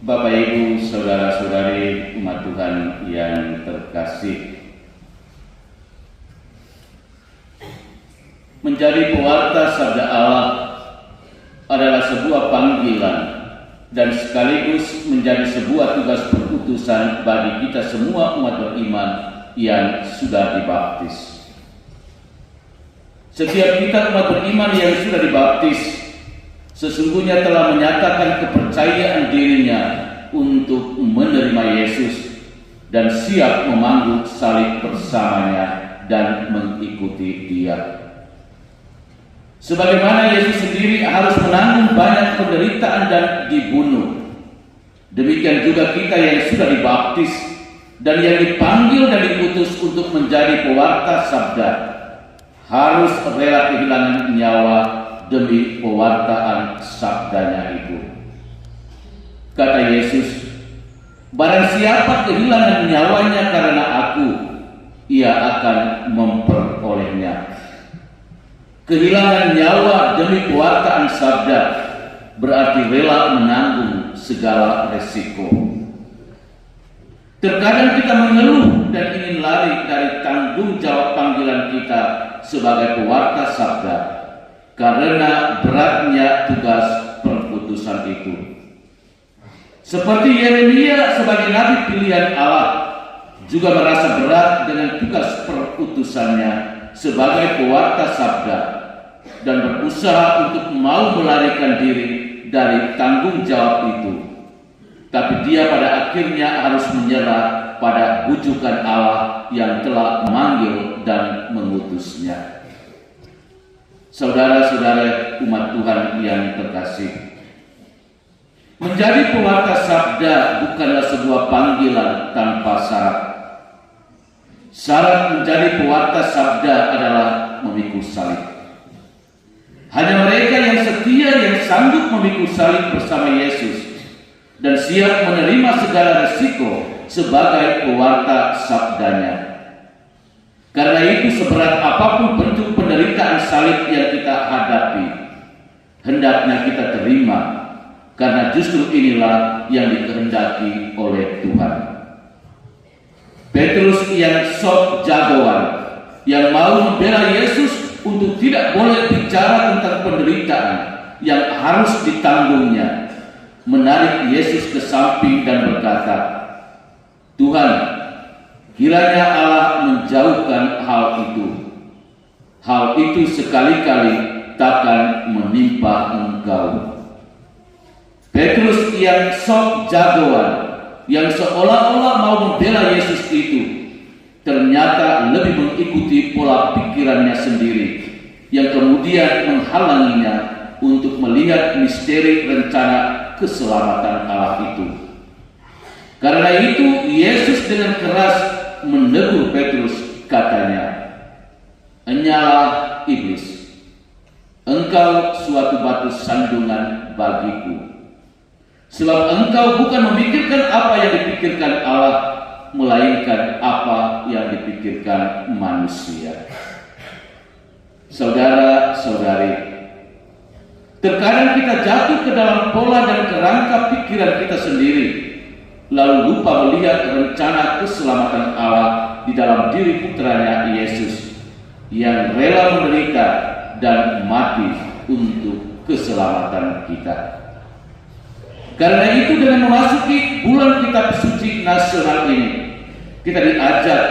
Bapak, Ibu, saudara-saudari umat Tuhan yang terkasih, menjadi pewarta sabda Allah adalah sebuah panggilan dan sekaligus menjadi sebuah tugas perutusan bagi kita semua umat beriman yang sudah dibaptis. Setiap kita umat beriman yang sudah dibaptis sesungguhnya telah menyatakan kepercayaan dirinya untuk menerima Yesus dan siap memanggul salib bersamanya dan mengikuti Dia. Sebagaimana Yesus sendiri harus menanggung banyak penderitaan dan dibunuh, demikian juga kita yang sudah dibaptis dan yang dipanggil dan diutus untuk menjadi pewarta sabda harus rela kehilangan nyawa demi pewartaan sabdanya itu. Kata Yesus, barang siapa kehilangan nyawanya karena aku, ia akan memperolehnya. Kehilangan nyawa demi pewartaan sabda berarti rela menanggung segala resiko. Terkadang kita mengeluh dan ingin lari dari tanggung jawab panggilan kita sebagai pewarta sabda karena beratnya tugas perutusan itu. Seperti Yeremia sebagai nabi pilihan Allah juga merasa berat dengan tugas perutusannya sebagai pewarta sabda dan berusaha untuk mau melarikan diri dari tanggung jawab itu. Tapi dia pada akhirnya harus menyerah pada bujukan Allah yang telah memanggil dan mengutusnya. Saudara-saudara umat Tuhan yang terkasih, menjadi pewarta sabda bukanlah sebuah panggilan tanpa syarat. Syarat menjadi pewarta sabda adalah memikul salib. Hanya mereka yang setia yang sanggup memikul salib bersama Yesus dan siap menerima segala resiko sebagai pewarta sabdanya. Karena itu seberat apapun bentuk penderitaan salib yang kita hadapi, hendaknya kita terima, karena justru inilah yang dikehendaki oleh Tuhan. Petrus yang sok jagoan, yang mau membela Yesus untuk tidak boleh bicara tentang penderitaan yang harus ditanggungnya, menarik Yesus ke samping dan berkata, Tuhan, kiranya Allah menjauhkan hal itu. Hal itu sekali-kali takkan menimpa engkau. Petrus yang sok jagoan, yang seolah-olah mau membela Yesus itu, ternyata lebih mengikuti pola pikirannya sendiri, yang kemudian menghalanginya untuk melihat misteri rencana keselamatan Allah itu. Karena itu Yesus dengan keras menegur Petrus, katanya, "Enyalah iblis, engkau suatu batu sandungan bagiku. Sebab engkau bukan memikirkan apa yang dipikirkan Allah, melainkan apa yang dipikirkan manusia." Saudara-saudari, terkadang kita jatuh ke dalam pola dan kerangka pikiran kita sendiri, lalu lupa melihat rencana keselamatan Allah di dalam diri putranya Yesus yang rela menderita dan mati untuk keselamatan kita. Karena itu dengan memasuki bulan kitab suci nasional ini, kita diajak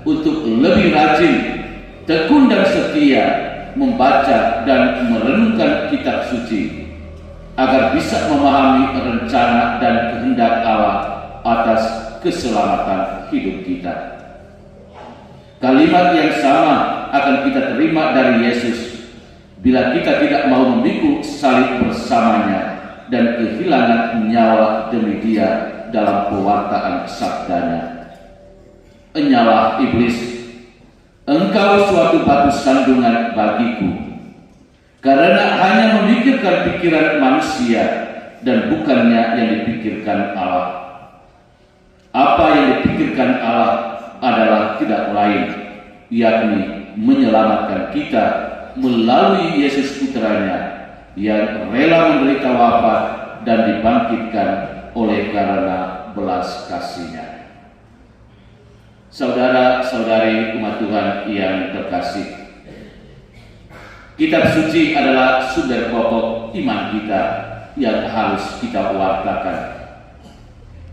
untuk lebih rajin, tekun dan setia membaca dan merenungkan kitab suci agar bisa memahami rencana dan kehendak Allah atas keselamatan hidup kita. Kalimat yang sama akan kita terima dari Yesus bila kita tidak mau memikul salib bersamanya dan kehilangan nyawa demi Dia dalam pewartaan sabdanya. Enyalah iblis, engkau suatu batu sandungan bagiku, karena hanya memikirkan pikiran manusia dan bukannya yang dipikirkan Allah. Apa yang dipikirkan Allah adalah tidak lain, yakni menyelamatkan kita melalui Yesus putranya yang rela menderita wafat dan dibangkitkan oleh karena belas kasih-Nya. Saudara-saudari umat Tuhan yang terkasih, kitab suci adalah sumber pokok iman kita yang harus kita wartakan.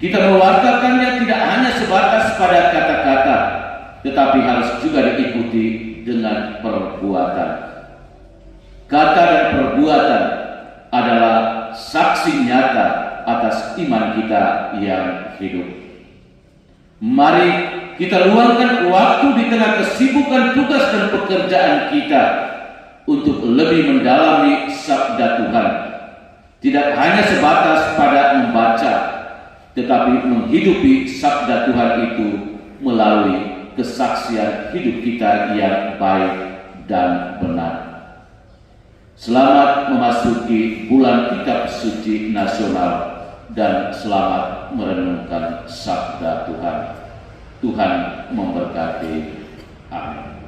Kita mewartakannya tidak hanya sebatas pada kata-kata, tetapi harus juga diikuti dengan perbuatan. Kata dan perbuatan adalah saksi nyata atas iman kita yang hidup. Mari kita luangkan waktu di tengah kesibukan tugas dan pekerjaan kita untuk lebih mendalami sabda Tuhan. Tidak hanya sebatas pada membaca, tetapi menghidupi sabda Tuhan itu melalui kesaksian hidup kita yang baik dan benar. Selamat memasuki bulan kitab suci nasional dan selamat merenungkan sabda Tuhan. Tuhan memberkati. Amin.